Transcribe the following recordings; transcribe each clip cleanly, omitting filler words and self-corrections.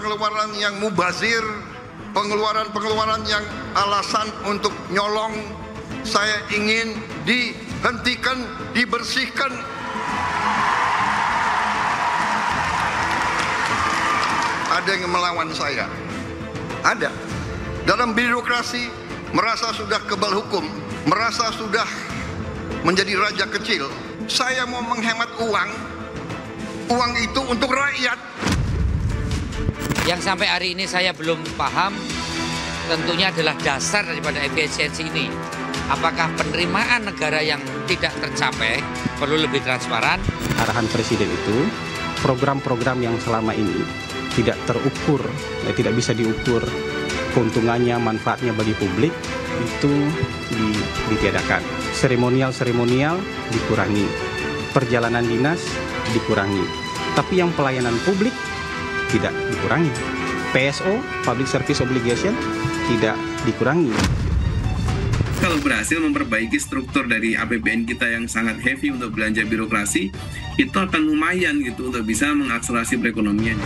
pengeluaran yang mubazir, pengeluaran yang alasan untuk nyolong. Saya ingin dihentikan, dibersihkan. Ada yang melawan saya. Ada. Dalam birokrasi merasa sudah kebal hukum, merasa sudah menjadi raja kecil. Saya mau menghemat uang itu untuk rakyat. Yang sampai hari ini saya belum paham tentunya adalah dasar daripada efisiensi ini. Apakah penerimaan negara yang tidak tercapai perlu lebih transparan? Arahan Presiden itu, program-program yang selama ini tidak terukur, tidak bisa diukur keuntungannya, manfaatnya bagi publik, itu ditiadakan. Seremonial dikurangi, perjalanan dinas dikurangi, tapi yang pelayanan publik tidak dikurangi. PSO, Public Service Obligation, tidak dikurangi. Kalau berhasil memperbaiki struktur dari APBN kita yang sangat heavy untuk belanja birokrasi, itu akan lumayan gitu untuk bisa mengakselerasi perekonomian.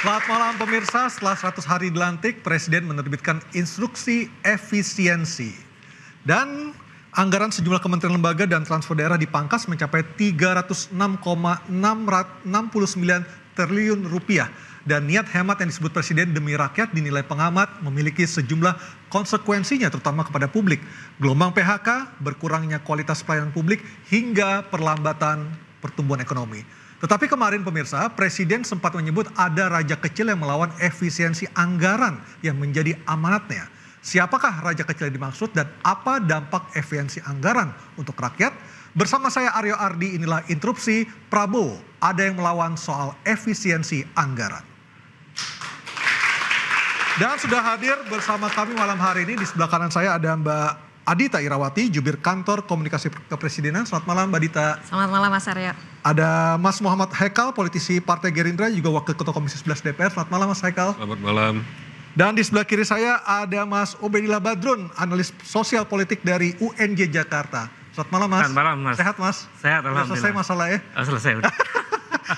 Selamat malam pemirsa, setelah 100 hari dilantik, Presiden menerbitkan instruksi efisiensi. Dan anggaran sejumlah kementerian lembaga dan transfer daerah dipangkas mencapai 306,669 triliun rupiah. Dan niat hemat yang disebut Presiden demi rakyat dinilai pengamat memiliki sejumlah konsekuensinya terutama kepada publik. Gelombang PHK, berkurangnya kualitas pelayanan publik, hingga perlambatan pertumbuhan ekonomi. Tetapi kemarin pemirsa, Presiden sempat menyebut ada raja kecil yang melawan efisiensi anggaran yang menjadi amanatnya. Siapakah raja kecil yang dimaksud dan apa dampak efisiensi anggaran untuk rakyat? Bersama saya Aryo Ardi, inilah Interupsi Prabowo. Ada yang melawan soal efisiensi anggaran. Dan sudah hadir bersama kami malam hari ini, di sebelah kanan saya ada Mbak Adita Irawati, Jubir Kantor Komunikasi Kepresidenan. Selamat malam Mbak Adita. Selamat malam Mas Aryo. Ada Mas Muhammad Haikal, politisi Partai Gerindra, juga Wakil Ketua Komisi 11 DPR. Selamat malam Mas Haikal. Selamat malam. Dan di sebelah kiri saya ada Mas Ubedillah Badrun, analis sosial politik dari UNJ Jakarta. Selamat malam Mas. Selamat malam Mas. Sehat Mas? Sehat alhamdulillah. Selesai masalah ya? Selesai udah.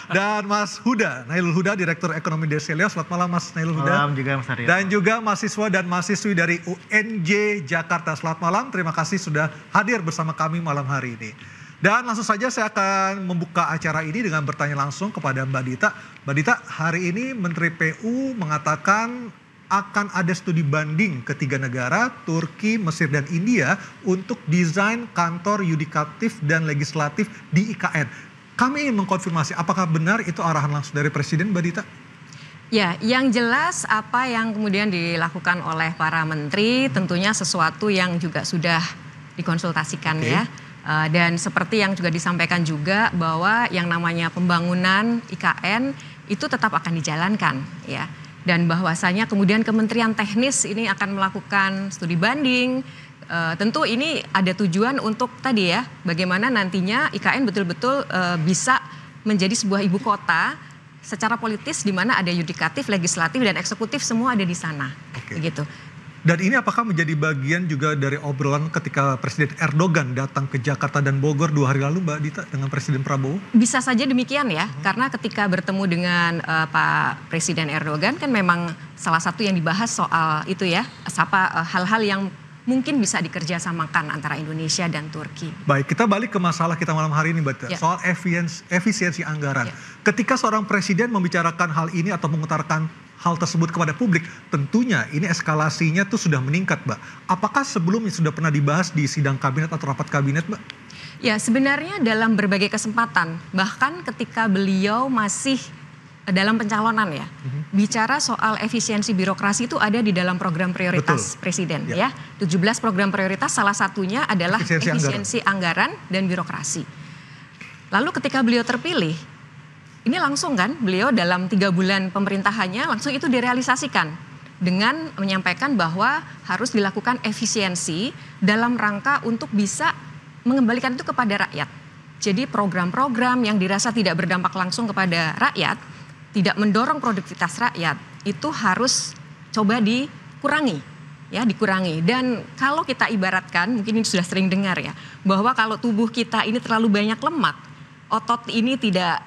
Dan Mas Huda, Nailul Huda, Direktur Ekonomi Deselio. Selamat malam Mas Nailul Huda. Malam juga Mas Aryo. Dan juga mahasiswa dan mahasiswi dari UNJ Jakarta. Selamat malam, terima kasih sudah hadir bersama kami malam hari ini. Dan langsung saja saya akan membuka acara ini dengan bertanya langsung kepada Mbak Dita. Mbak Dita, hari ini Menteri PU mengatakan akan ada studi banding ketiga negara, Turki, Mesir, dan India, untuk desain kantor yudikatif dan legislatif di IKN. Kami ingin mengkonfirmasi apakah benar itu arahan langsung dari Presiden, Mbak Dita? Ya, yang jelas apa yang kemudian dilakukan oleh para menteri tentunya sesuatu yang juga sudah dikonsultasikan ya. Dan seperti yang juga disampaikan juga bahwa yang namanya pembangunan IKN itu tetap akan dijalankan ya. Dan bahwasanya kemudian Kementerian Teknis ini akan melakukan studi banding. Tentu ini ada tujuan untuk tadi ya, bagaimana nantinya IKN betul-betul bisa menjadi sebuah ibu kota secara politis di mana ada yudikatif, legislatif, dan eksekutif semua ada di sana. Begitu. Dan ini apakah menjadi bagian juga dari obrolan ketika Presiden Erdogan datang ke Jakarta dan Bogor 2 hari lalu, Mbak Dita, dengan Presiden Prabowo? Bisa saja demikian ya, karena ketika bertemu dengan Pak Presiden Erdogan kan memang salah satu yang dibahas soal itu ya, hal-hal yang mungkin bisa dikerjasamakan antara Indonesia dan Turki. Baik, kita balik ke masalah kita malam hari ini, Mbak, soal efisiensi anggaran. Ketika seorang presiden membicarakan hal ini atau mengutarakan hal tersebut kepada publik, tentunya ini eskalasinya tuh sudah meningkat, Mbak. Apakah sebelumnya sudah pernah dibahas di sidang kabinet atau rapat kabinet, Mbak? Ya, sebenarnya dalam berbagai kesempatan, bahkan ketika beliau masih dalam pencalonan ya, bicara soal efisiensi birokrasi itu ada di dalam program prioritas Presiden ya. 17 program prioritas, salah satunya adalah efisiensi anggaran dan birokrasi. Lalu ketika beliau terpilih, ini langsung kan beliau dalam 3 bulan pemerintahannya langsung itu direalisasikan. dengan menyampaikan bahwa harus dilakukan efisiensi dalam rangka untuk bisa mengembalikan itu kepada rakyat. Jadi program-program yang dirasa tidak berdampak langsung kepada rakyat, tidak mendorong produktivitas rakyat, itu harus coba dikurangi. Ya, dikurangi. Dan kalau kita ibaratkan, mungkin ini sudah sering dengar ya, bahwa kalau tubuh kita ini terlalu banyak lemak, otot ini tidak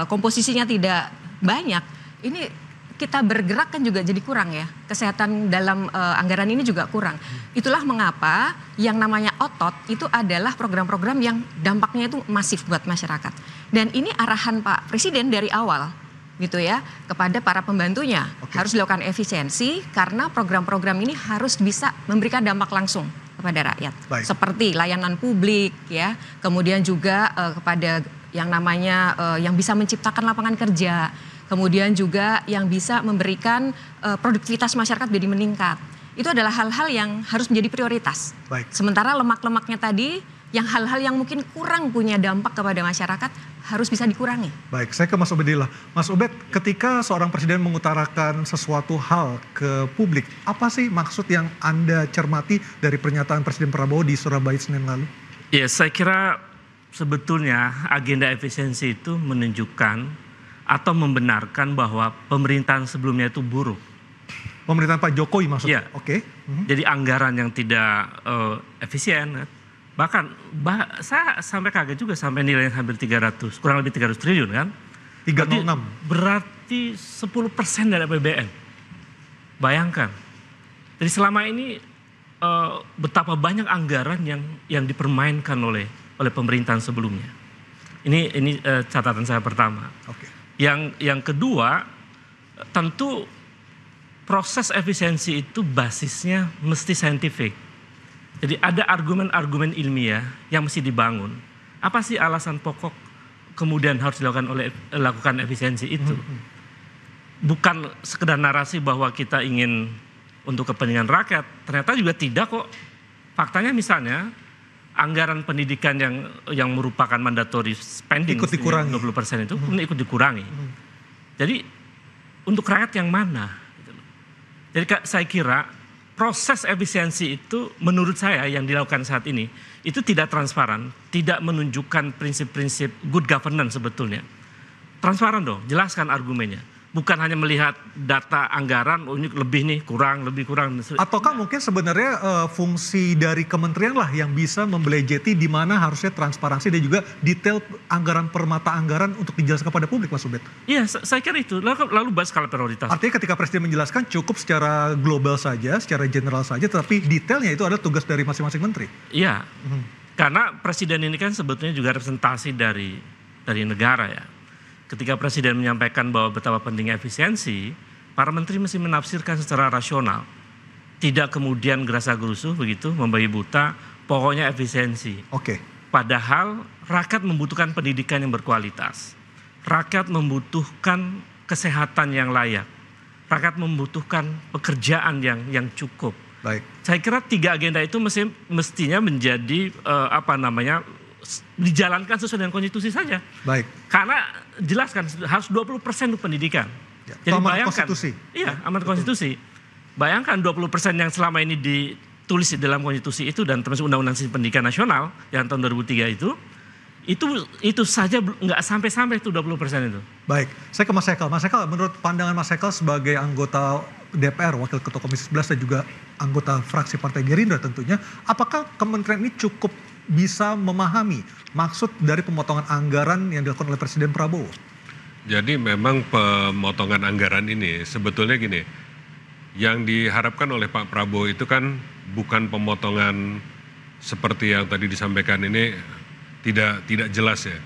komposisinya tidak banyak, ini kita bergerak kan juga jadi kurang ya. Kesehatan dalam anggaran ini juga kurang. Itulah mengapa yang namanya otot itu adalah program-program yang dampaknya itu masif buat masyarakat. Dan ini arahan Pak Presiden dari awal gitu ya, kepada para pembantunya. Harus dilakukan efisiensi karena program-program ini harus bisa memberikan dampak langsung kepada rakyat. Baik. Seperti layanan publik ya, kemudian juga kepada yang namanya yang bisa menciptakan lapangan kerja. Kemudian juga yang bisa memberikan produktivitas masyarakat jadi meningkat. Itu adalah hal-hal yang harus menjadi prioritas. Baik. Sementara lemak-lemaknya tadi, yang hal-hal yang mungkin kurang punya dampak kepada masyarakat harus bisa dikurangi. Baik, saya ke Mas Ubedillah. Mas Ubed, ketika seorang presiden mengutarakan sesuatu hal ke publik, apa sih maksud yang Anda cermati dari pernyataan Presiden Prabowo di Surabaya Senin lalu? Ya, saya kira sebetulnya agenda efisiensi itu menunjukkan atau membenarkan bahwa pemerintahan sebelumnya itu buruk. Pemerintahan Pak Jokowi maksudnya? Iya. Oke. Jadi anggaran yang tidak efisien. Bahkan saya sampai kaget juga sampai nilainya hampir 300, kurang lebih 300 triliun kan. 306. Berarti 10% dari APBN. Bayangkan. Jadi selama ini betapa banyak anggaran yang dipermainkan oleh pemerintahan sebelumnya. Ini catatan saya pertama. Oke. Yang kedua, tentu proses efisiensi itu basisnya mesti saintifik. Jadi ada argumen-argumen ilmiah yang mesti dibangun. Apa sih alasan pokok kemudian harus dilakukan efisiensi itu? Bukan sekedar narasi bahwa kita ingin untuk kepentingan rakyat. Ternyata juga tidak kok. Faktanya misalnya anggaran pendidikan yang merupakan mandatory spending ikut dikurangi. 20% itu ikut dikurangi. Jadi untuk rakyat yang mana? Jadi saya kira proses efisiensi itu menurut saya yang dilakukan saat ini itu tidak transparan, tidak menunjukkan prinsip-prinsip good governance sebetulnya. Transparan dong, jelaskan argumennya. Bukan hanya melihat data anggaran, oh ini lebih nih, kurang, lebih kurang. Ataukah mungkin sebenarnya fungsi dari kementerian lah yang bisa membelejeti di mana harusnya transparansi dan juga detail anggaran per mata anggaran untuk dijelaskan kepada publik, Mas Ubed? Iya, saya kira itu. Lalu bahas skala prioritas. Artinya ketika Presiden menjelaskan cukup secara global saja, secara general saja, tetapi detailnya itu adalah tugas dari masing-masing menteri. Iya, karena Presiden ini kan sebetulnya juga representasi dari negara ya. Ketika Presiden menyampaikan bahwa betapa pentingnya efisiensi, para menteri mesti menafsirkan secara rasional. Tidak kemudian gerasa-gerusu begitu, membabi buta, pokoknya efisiensi. Oke. Padahal rakyat membutuhkan pendidikan yang berkualitas. Rakyat membutuhkan kesehatan yang layak. Rakyat membutuhkan pekerjaan yang cukup. Baik. Saya kira 3 agenda itu mestinya menjadi dijalankan sesuai dengan konstitusi saja. Baik. Karena jelaskan harus 20% untuk pendidikan. Ya, jadi amanat bayangkan, konstitusi. Iya, amanat konstitusi. Bayangkan 20% yang selama ini ditulis di dalam konstitusi itu dan termasuk Undang-Undang Sistem Pendidikan Nasional yang tahun 2003 itu saja nggak sampai itu 20% itu. Baik, saya ke Mas Hekel. Mas Hekel, menurut pandangan Mas Hekel sebagai anggota DPR, Wakil Ketua Komisi 11 dan juga anggota fraksi Partai Gerindra tentunya, apakah kementerian ini cukup bisa memahami maksud dari pemotongan anggaran yang dilakukan oleh Presiden Prabowo? Jadi memang pemotongan anggaran ini sebetulnya gini, yang diharapkan oleh Pak Prabowo itu kan bukan pemotongan seperti yang tadi disampaikan ini tidak jelas ya.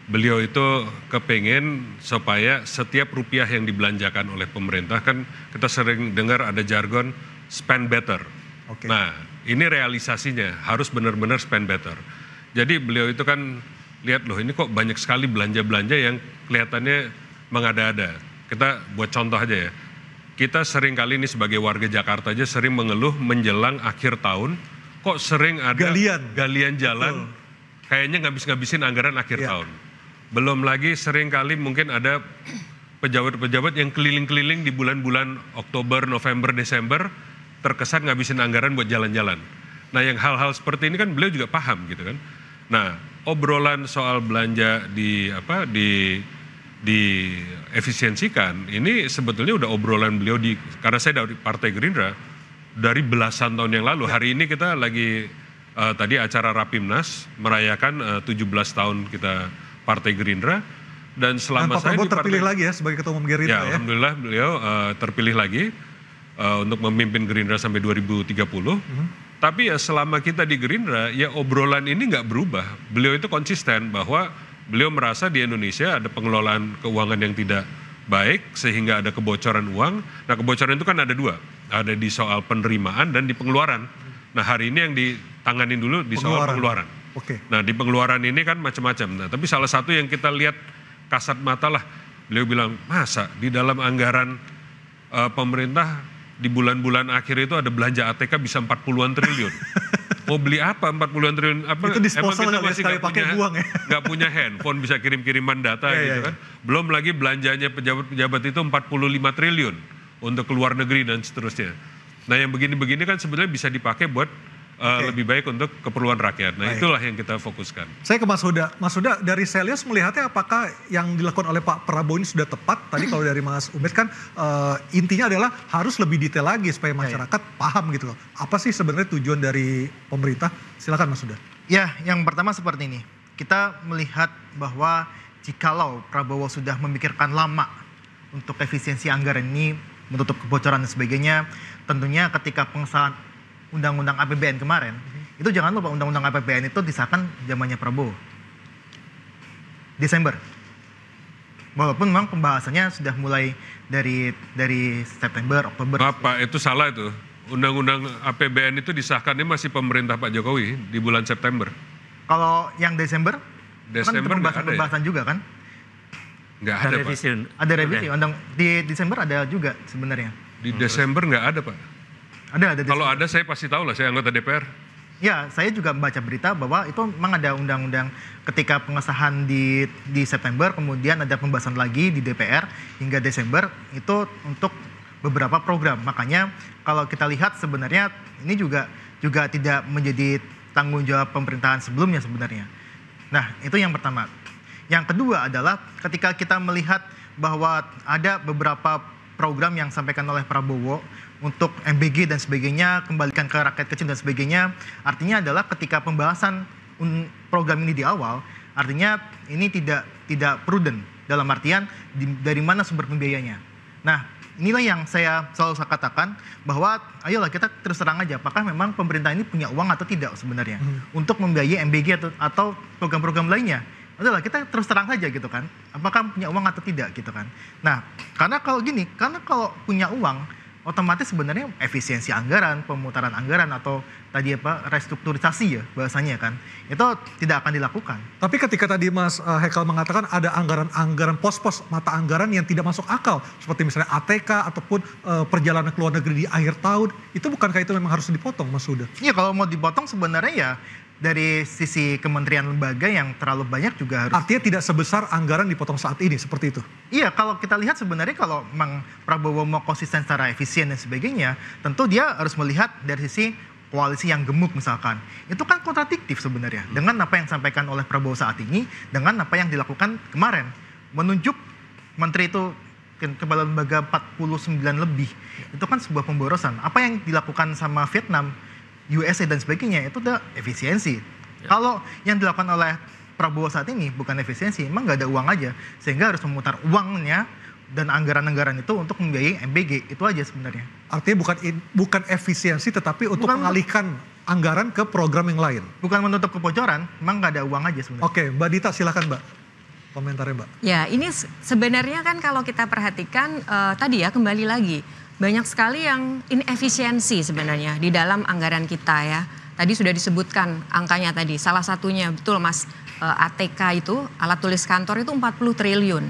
Beliau itu kepengen supaya setiap rupiah yang dibelanjakan oleh pemerintah, kan kita sering dengar ada jargon spend better. Oke. Nah, ini realisasinya harus benar-benar spend better. Jadi beliau itu kan lihat loh, ini kok banyak sekali belanja-belanja yang kelihatannya mengada-ada. Kita buat contoh aja ya. Kita sering kali ini sebagai warga Jakarta aja sering mengeluh menjelang akhir tahun, kok sering ada galian jalan. Betul. Kayaknya ngabis-ngabisin anggaran akhir tahun. Belum lagi sering kali mungkin ada pejabat-pejabat yang keliling-keliling di bulan-bulan Oktober, November, Desember terkesan ngabisin anggaran buat jalan-jalan. Nah, yang hal-hal seperti ini kan beliau juga paham gitu kan. Nah, obrolan soal belanja di efisiensikan ini sebetulnya udah obrolan beliau karena saya dari Partai Gerindra dari belasan tahun yang lalu. Hari ini kita lagi tadi acara Rapimnas merayakan 17 tahun kita Partai Gerindra, dan selama saya di terpilih lagi ya sebagai Ketua Umum Gerindra ya. Alhamdulillah beliau terpilih lagi untuk memimpin Gerindra sampai 2030. Tapi ya selama kita di Gerindra ya obrolan ini nggak berubah. Beliau itu konsisten bahwa beliau merasa di Indonesia ada pengelolaan keuangan yang tidak baik sehingga ada kebocoran uang. Nah, kebocoran itu kan ada dua, ada di soal penerimaan dan di pengeluaran. Nah, hari ini yang ditangani dulu di soal pengeluaran. Oke. Nah, di pengeluaran ini kan macam-macam. Nah, tapi salah satu yang kita lihat kasat mata lah, beliau bilang masa di dalam anggaran pemerintah di bulan-bulan akhir itu ada belanja ATK bisa 40-an triliun. Mau beli apa 40-an triliun? Apa, itu disposal emang kita masih nggak punya handphone bisa kirim-kiriman data gitu kan. Belum lagi belanjanya pejabat-pejabat itu 45 triliun untuk ke luar negeri dan seterusnya. Nah, yang begini-begini kan sebenarnya bisa dipakai buat lebih baik untuk keperluan rakyat. Nah, itulah yang kita fokuskan. Saya ke Mas Huda. Mas Huda, dari Selius melihatnya apakah yang dilakukan oleh Pak Prabowo ini sudah tepat? Tadi kalau dari Mas Ubed kan intinya adalah harus lebih detail lagi supaya masyarakat paham gitu loh. Apa sih sebenarnya tujuan dari pemerintah? Silakan Mas Huda. Ya, yang pertama seperti ini. Kita melihat bahwa jikalau Prabowo sudah memikirkan lama untuk efisiensi anggaran ini, menutup kebocoran dan sebagainya, tentunya ketika pengesahan Undang-Undang APBN kemarin, itu jangan lupa Undang-Undang APBN itu disahkan zamannya Prabowo. Desember. Walaupun memang pembahasannya sudah mulai dari September, Oktober. Bapak, itu salah itu. Undang-Undang APBN itu disahkannya masih pemerintah Pak Jokowi di bulan September. Kalau yang Desember kan nggak ada pembahasan juga kan? Nggak ada, Pak. Ada revisi. Di Desember ada juga sebenarnya. Di Desember nggak ada, Pak. Ada. Kalau ada saya pasti tahu lah, saya anggota DPR. Ya, saya juga membaca berita bahwa itu memang ada undang-undang ketika pengesahan di September, kemudian ada pembahasan lagi di DPR hingga Desember, itu untuk beberapa program. Makanya kalau kita lihat sebenarnya ini juga tidak menjadi tanggung jawab pemerintahan sebelumnya sebenarnya. Nah, itu yang pertama. Yang kedua adalah ketika kita melihat bahwa ada beberapa program yang disampaikan oleh Prabowo untuk MBG dan sebagainya, kembalikan ke rakyat kecil dan sebagainya, artinya adalah ketika pembahasan program ini di awal, artinya ini tidak prudent dalam artian dari mana sumber pembiayanya. Nah, inilah yang saya selalu katakan bahwa ayolah kita terus terang aja apakah memang pemerintah ini punya uang atau tidak sebenarnya untuk membiayai MBG atau program-program lainnya. Adalah kita terus terang saja gitu kan, apakah punya uang atau tidak gitu kan. Nah, karena kalau punya uang, otomatis sebenarnya efisiensi anggaran, pemutaran anggaran atau tadi restrukturisasi ya bahasanya kan, itu tidak akan dilakukan. Tapi ketika tadi Mas Hekal mengatakan ada anggaran pos-pos mata anggaran yang tidak masuk akal, seperti misalnya ATK ataupun perjalanan ke luar negeri di akhir tahun, itu bukankah itu memang harus dipotong, Mas Huda? Iya, kalau mau dipotong sebenarnya ya dari sisi kementerian lembaga yang terlalu banyak juga harus. Artinya tidak sebesar anggaran dipotong saat ini, seperti itu? Iya, kalau kita lihat sebenarnya kalau memang Prabowo mau konsisten secara efisien dan sebagainya, tentu dia harus melihat dari sisi koalisi yang gemuk misalkan. Itu kan kontradiktif sebenarnya dengan apa yang disampaikan oleh Prabowo saat ini, dengan apa yang dilakukan kemarin. Menunjuk menteri itu kepala lembaga 49 lebih, itu kan sebuah pemborosan. Apa yang dilakukan sama Vietnam, USA dan sebagainya itu udah efisiensi. Kalau yang dilakukan oleh Prabowo saat ini bukan efisiensi, emang nggak ada uang aja, sehingga harus memutar uangnya dan anggaran-anggaran itu untuk membiayai MBG, itu aja sebenarnya. Artinya bukan efisiensi, tetapi untuk mengalihkan anggaran ke program yang lain. Bukan menutup kebocoran, emang nggak ada uang aja sebenarnya. Oke, Mbak Dita silakan Mbak, komentarnya Mbak. Ya, ini sebenarnya kan kalau kita perhatikan tadi ya kembali lagi. Banyak sekali yang inefisiensi sebenarnya di dalam anggaran kita ya. Tadi sudah disebutkan angkanya tadi. Salah satunya betul Mas, ATK itu alat tulis kantor itu 40 triliun.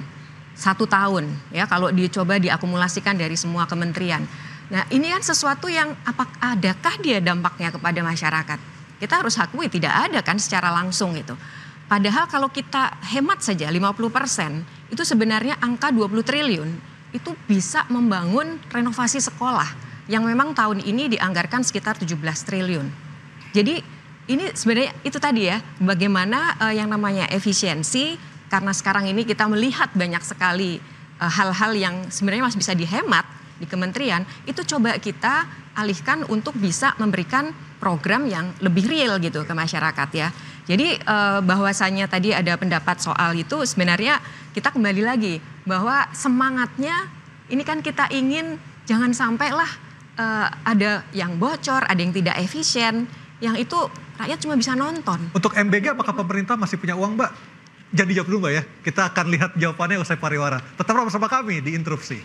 1 tahun ya kalau dicoba diakumulasikan dari semua kementerian. Nah, ini kan sesuatu yang adakah dia dampaknya kepada masyarakat? Kita harus akui tidak ada kan secara langsung itu. Padahal kalau kita hemat saja 50%, itu sebenarnya angka 20 triliun itu bisa membangun renovasi sekolah yang memang tahun ini dianggarkan sekitar 17 triliun. Jadi ini sebenarnya itu tadi ya, bagaimana yang namanya efisiensi, karena sekarang ini kita melihat banyak sekali hal-hal yang sebenarnya masih bisa dihemat di kementerian, itu coba kita alihkan untuk bisa memberikan program yang lebih real gitu ke masyarakat ya. Jadi bahwasannya tadi ada pendapat soal itu, sebenarnya kita kembali lagi bahwa semangatnya ini kan kita ingin jangan sampailah ada yang bocor, ada yang tidak efisien, yang itu rakyat cuma bisa nonton. Untuk MBG apakah pemerintah masih punya uang, Mbak? Jangan dijawab dulu, Mbak ya. Kita akan lihat jawabannya usai pariwara. Tetap bersama kami di Interupsi.